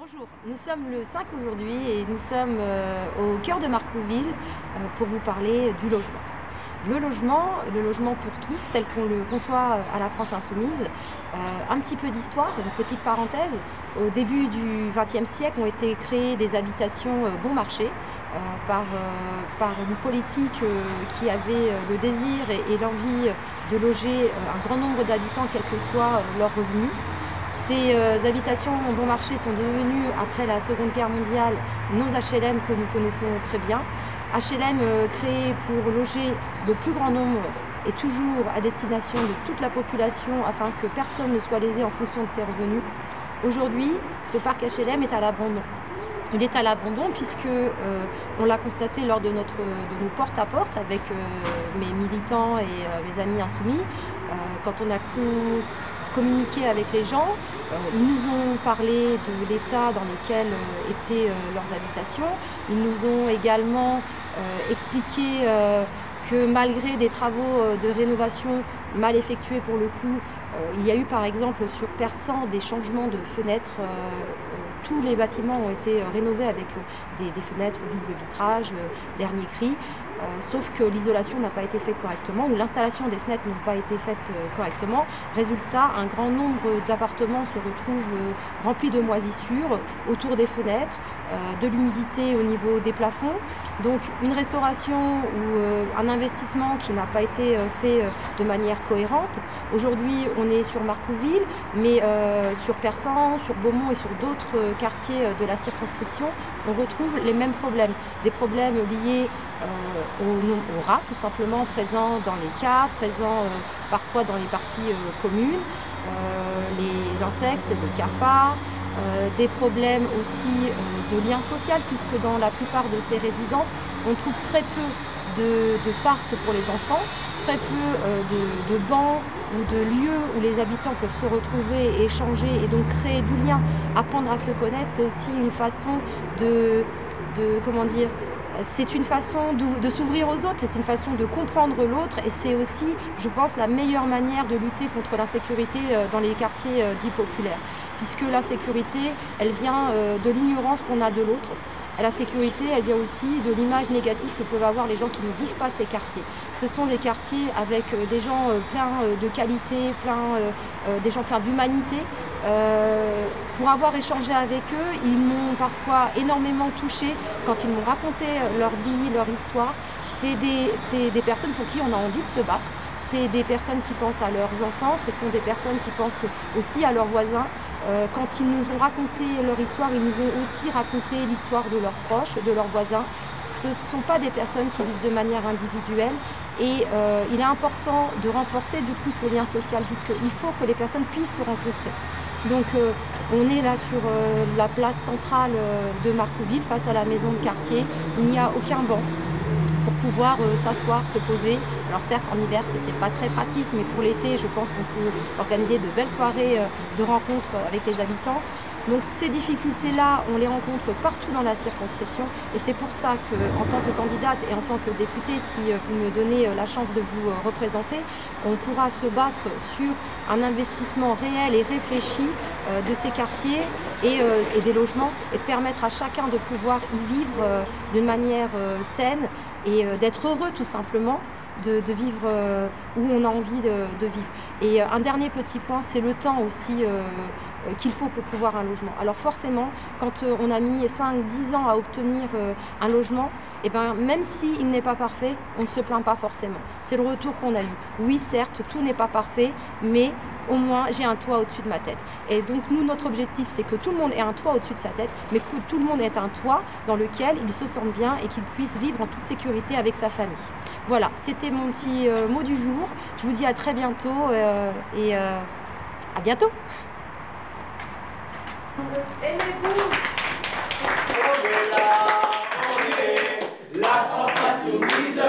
Bonjour, nous sommes le 5 aujourd'hui et nous sommes au cœur de Marcouville pour vous parler du logement. Le logement pour tous, tel qu'on le conçoit à la France insoumise. Un petit peu d'histoire, une petite parenthèse. Au début du XXe siècle ont été créées des habitations bon marché par une politique qui avait le désir et l'envie de loger un grand nombre d'habitants, quel que soit leur revenu. Ces habitations bon marché sont devenues, après la Seconde Guerre mondiale, nos HLM que nous connaissons très bien. HLM créés pour loger le plus grand nombre et toujours à destination de toute la population afin que personne ne soit lésé en fonction de ses revenus. Aujourd'hui, ce parc HLM est à l'abandon. Il est à l'abandon puisque on l'a constaté lors de nos porte-à-porte avec mes militants et mes amis insoumis. Quand on a communiqué avec les gens, ils nous ont parlé de l'état dans lequel étaient leurs habitations. Ils nous ont également expliqué que malgré des travaux de rénovation mal effectués pour le coup, il y a eu par exemple sur Persan des changements de fenêtres. Tous les bâtiments ont été rénovés avec des fenêtres double vitrage, dernier cri, sauf que l'isolation n'a pas été faite correctement ou l'installation des fenêtres n'a pas été faite correctement. Résultat, un grand nombre d'appartements se retrouvent remplis de moisissures autour des fenêtres, de l'humidité au niveau des plafonds. Donc une restauration ou un investissement qui n'a pas été fait de manière cohérente. Aujourd'hui, on est sur Marcouville, mais sur Persan, sur Beaumont et sur d'autres quartiers de la circonscription, on retrouve les mêmes problèmes. Des problèmes liés aux rats, tout simplement, présents dans les caves, présents parfois dans les parties communes, les insectes, les cafards, des problèmes aussi de lien social, puisque dans la plupart de ces résidences, on trouve très peu de parcs pour les enfants, très peu de bancs ou de lieux où les habitants peuvent se retrouver et échanger et donc créer du lien, apprendre à se connaître. C'est aussi une façon comment dire, c'est une façon de s'ouvrir aux autres et c'est une façon de comprendre l'autre et c'est aussi, je pense, la meilleure manière de lutter contre l'insécurité dans les quartiers dits populaires. Puisque l'insécurité, elle vient de l'ignorance qu'on a de l'autre. La sécurité, elle vient aussi de l'image négative que peuvent avoir les gens qui ne vivent pas ces quartiers. Ce sont des quartiers avec des gens pleins de qualité, des gens pleins d'humanité. Pour avoir échangé avec eux, ils m'ont parfois énormément touchée quand ils m'ont raconté leur vie, leur histoire. C'est des personnes pour qui on a envie de se battre. C'est des personnes qui pensent à leurs enfants, ce sont des personnes qui pensent aussi à leurs voisins. Quand ils nous ont raconté leur histoire, ils nous ont aussi raconté l'histoire de leurs proches, de leurs voisins. Ce ne sont pas des personnes qui vivent de manière individuelle et il est important de renforcer du coup ce lien social puisqu'il faut que les personnes puissent se rencontrer. Donc on est là sur la place centrale de Marcouville face à la maison de quartier. Il n'y a aucun banc pour pouvoir s'asseoir, se poser. Alors certes, en hiver, c'était pas très pratique, mais pour l'été, je pense qu'on peut organiser de belles soirées de rencontres avec les habitants. Donc ces difficultés-là, on les rencontre partout dans la circonscription et c'est pour ça qu'en tant que candidate et en tant que députée, si vous me donnez la chance de vous représenter, on pourra se battre sur un investissement réel et réfléchi de ces quartiers et des logements et de permettre à chacun de pouvoir y vivre d'une manière saine et d'être heureux tout simplement. De vivre où on a envie de vivre. Et un dernier petit point, c'est le temps aussi qu'il faut pour pouvoir un logement. Alors forcément, quand on a mis 5-10 ans à obtenir un logement, et ben, même s'il n'est pas parfait, on ne se plaint pas forcément. C'est le retour qu'on a eu. Oui, certes, tout n'est pas parfait, mais au moins j'ai un toit au-dessus de ma tête. Et donc nous, notre objectif, c'est que tout le monde ait un toit au-dessus de sa tête, mais que tout le monde ait un toit dans lequel il se sente bien et qu'il puisse vivre en toute sécurité avec sa famille. Voilà, c'était mon petit mot du jour. Je vous dis à très bientôt et à bientôt. Aimez-vous. On est là, on est la France insoumise.